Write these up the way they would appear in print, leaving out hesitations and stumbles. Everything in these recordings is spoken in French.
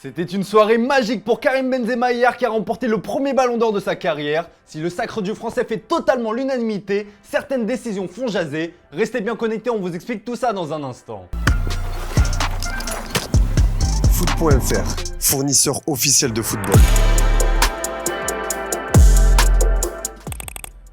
C'était une soirée magique pour Karim Benzema hier qui a remporté le premier ballon d'or de sa carrière. Si le sacre du français fait totalement l'unanimité, certaines décisions font jaser. Restez bien connectés, on vous explique tout ça dans un instant. Foot.fr, fournisseur officiel de football.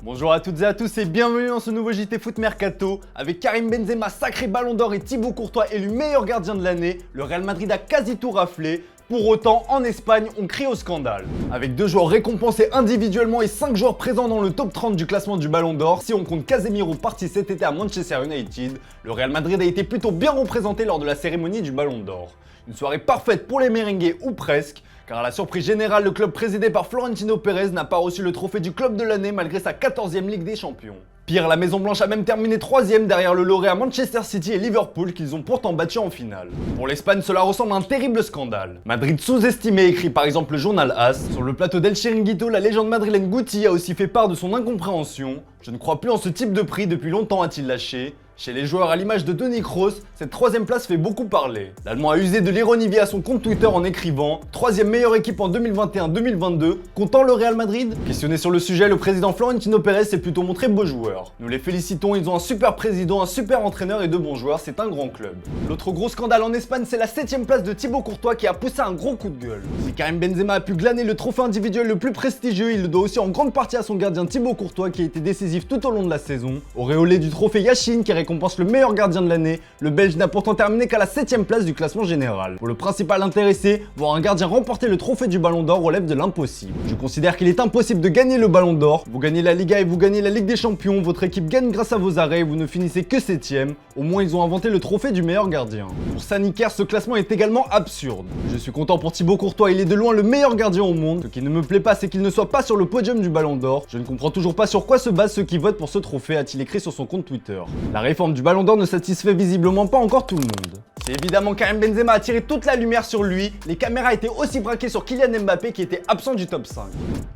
Bonjour à toutes et à tous et bienvenue dans ce nouveau JT Foot Mercato. Avec Karim Benzema, sacré ballon d'or et Thibaut Courtois élu meilleur gardien de l'année, le Real Madrid a quasi tout raflé. Pour autant, en Espagne, on crie au scandale. Avec 2 joueurs récompensés individuellement et 5 joueurs présents dans le top 30 du classement du Ballon d'Or, si on compte Casemiro parti cet été à Manchester United, le Real Madrid a été plutôt bien représenté lors de la cérémonie du Ballon d'Or. Une soirée parfaite pour les merengues ou presque, car à la surprise générale, le club présidé par Florentino Pérez n'a pas reçu le trophée du club de l'année malgré sa 14e Ligue des Champions. Pire, la Maison Blanche a même terminé 3ème derrière le lauréat Manchester City et Liverpool qu'ils ont pourtant battu en finale. Pour l'Espagne, cela ressemble à un terrible scandale. Madrid sous-estimé, écrit par exemple le journal AS. Sur le plateau d'El Chiringuito, la légende madrilène Guti a aussi fait part de son incompréhension. Je ne crois plus en ce type de prix depuis longtemps, a-t-il lâché. Chez les joueurs à l'image de Toni Kroos, cette 3ème place fait beaucoup parler. L'Allemand a usé de l'ironie via son compte Twitter en écrivant « 3ème meilleure équipe en 2021-2022, comptant le Real Madrid ?» Questionné sur le sujet, le président Florentino Pérez s'est plutôt montré beau joueur. Nous les félicitons, ils ont un super président, un super entraîneur et de bons joueurs, c'est un grand club. L'autre gros scandale en Espagne, c'est la 7ème place de Thibaut Courtois qui a poussé un gros coup de gueule. Si Karim Benzema a pu glaner le trophée individuel le plus prestigieux, il le doit aussi en grande partie à son gardien Thibaut Courtois qui a été décisif tout au long de la saison. Auréolé du trophée Yashin qui récompense le meilleur gardien de l'année, le Belge n'a pourtant terminé qu'à la 7ème place du classement général. Pour le principal intéressé, voir un gardien remporter le trophée du Ballon d'Or relève de l'impossible. Je considère qu'il est impossible de gagner le Ballon d'Or. Vous gagnez la Liga et vous gagnez la Ligue des Champions, votre équipe gagne grâce à vos arrêts et vous ne finissez que 7ème. Au moins ils ont inventé le trophée du meilleur gardien. Pour Saniker, ce classement est également absurde. Je suis content pour Thibaut Courtois, il est de loin le meilleur gardien au monde. Ce qui ne me plaît pas, c'est qu'il ne soit pas sur le podium du Ballon d'Or. Je ne comprends toujours pas sur quoi se basent ceux qui votent pour ce trophée, a-t-il écrit sur son compte Twitter. La réforme du Ballon d'Or ne satisfait visiblement pas encore tout le monde. C'est évidemment Karim Benzema a attiré toute la lumière sur lui, les caméras étaient aussi braquées sur Kylian Mbappé qui était absent du top 5.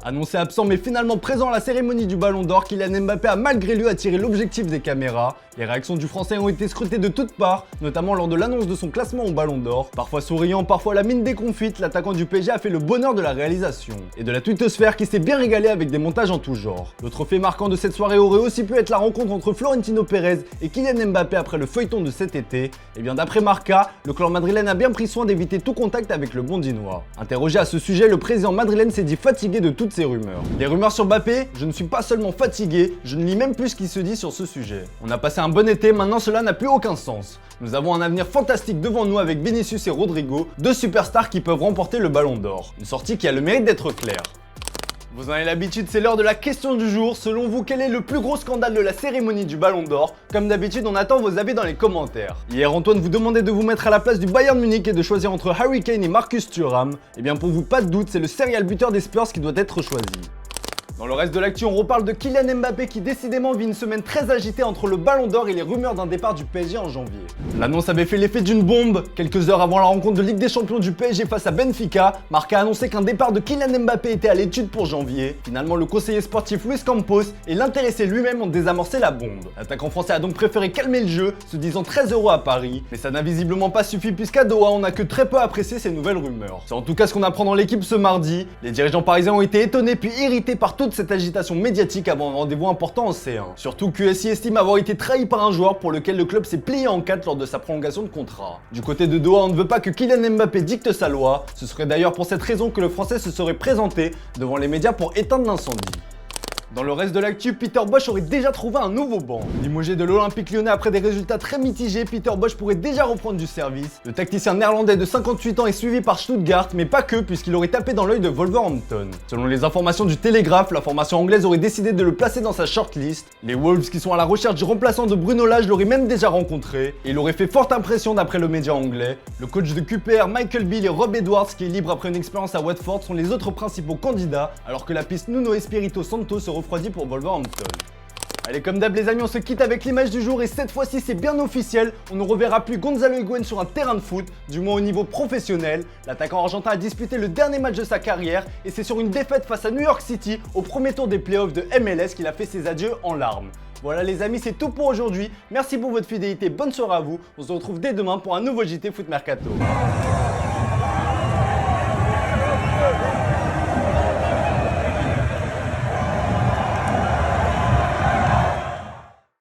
Annoncé absent mais finalement présent à la cérémonie du Ballon d'Or, Kylian Mbappé a malgré lui attiré l'objectif des caméras. Les réactions du français ont été scrutées de toutes parts, notamment lors de l'annonce de son classement au Ballon d'Or. Parfois souriant, parfois la mine déconfite, l'attaquant du PSG a fait le bonheur de la réalisation. Et de la twittosphère qui s'est bien régalée avec des montages en tout genre. L'autre fait marquant de cette soirée aurait aussi pu être la rencontre entre Florentino Pérez et Kylian Mbappé après le feuilleton de cet été. Et bien d'après Marca, le clan madrilène a bien pris soin d'éviter tout contact avec le Bondinois. Interrogé à ce sujet, le président madrilène s'est dit fatigué de toutes ces rumeurs. Les rumeurs sur Mbappé, je ne suis pas seulement fatigué, je ne lis même plus ce qui se dit sur ce sujet. On a passé un bon été, maintenant cela n'a plus aucun sens. Nous avons un avenir fantastique devant nous avec Vinicius et Rodrigo, 2 superstars qui peuvent remporter le Ballon d'Or. Une sortie qui a le mérite d'être claire. Vous en avez l'habitude, c'est l'heure de la question du jour. Selon vous, quel est le plus gros scandale de la cérémonie du Ballon d'Or? Comme d'habitude, on attend vos avis dans les commentaires. Hier, Antoine vous demandait de vous mettre à la place du Bayern Munich et de choisir entre Harry Kane et Marcus Thuram. Et bien pour vous, pas de doute, c'est le serial buteur des Spurs qui doit être choisi. Dans le reste de l'actu, on reparle de Kylian Mbappé qui décidément vit une semaine très agitée entre le Ballon d'Or et les rumeurs d'un départ du PSG en janvier. L'annonce avait fait l'effet d'une bombe. Quelques heures avant la rencontre de Ligue des Champions du PSG face à Benfica, Marca a annoncé qu'un départ de Kylian Mbappé était à l'étude pour janvier. Finalement, le conseiller sportif Luis Campos et l'intéressé lui-même ont désamorcé la bombe. L'attaquant français a donc préféré calmer le jeu, se disant très heureux à Paris. Mais ça n'a visiblement pas suffi puisqu'à Doha, on n'a que très peu apprécié ces nouvelles rumeurs. C'est en tout cas ce qu'on apprend dans l'équipe ce mardi. Les dirigeants parisiens ont été étonnés puis irrités par toute cette agitation médiatique avant un rendez-vous important en C1. Surtout QSI estime avoir été trahi par un joueur pour lequel le club s'est plié en 4 lors de sa prolongation de contrat. Du côté de Doha, on ne veut pas que Kylian Mbappé dicte sa loi. Ce serait d'ailleurs pour cette raison que le français se serait présenté devant les médias pour éteindre l'incendie. Dans le reste de l'actu, Peter Bosz aurait déjà trouvé un nouveau banc. Limogé de l'Olympique Lyonnais après des résultats très mitigés, Peter Bosz pourrait déjà reprendre du service. Le tacticien néerlandais de 58 ans est suivi par Stuttgart, mais pas que, puisqu'il aurait tapé dans l'œil de Wolverhampton. Selon les informations du Télégraphe, la formation anglaise aurait décidé de le placer dans sa shortlist. Les Wolves, qui sont à la recherche du remplaçant de Bruno Lage, l'auraient même déjà rencontré, et il aurait fait forte impression d'après le média anglais. Le coach de QPR, Michael Beale et Rob Edwards, qui est libre après une expérience à Watford, sont les autres principaux candidats, alors que la piste Nuno Espirito Santo se refroidit pour Wolverhampton. Allez, comme d'hab les amis, on se quitte avec l'image du jour et cette fois-ci c'est bien officiel, on ne reverra plus Gonzalo Higuaín sur un terrain de foot, du moins au niveau professionnel. L'attaquant argentin a disputé le dernier match de sa carrière et c'est sur une défaite face à New York City au premier tour des playoffs de MLS qu'il a fait ses adieux en larmes. Voilà les amis, c'est tout pour aujourd'hui, merci pour votre fidélité, bonne soirée à vous, on se retrouve dès demain pour un nouveau JT Foot Mercato.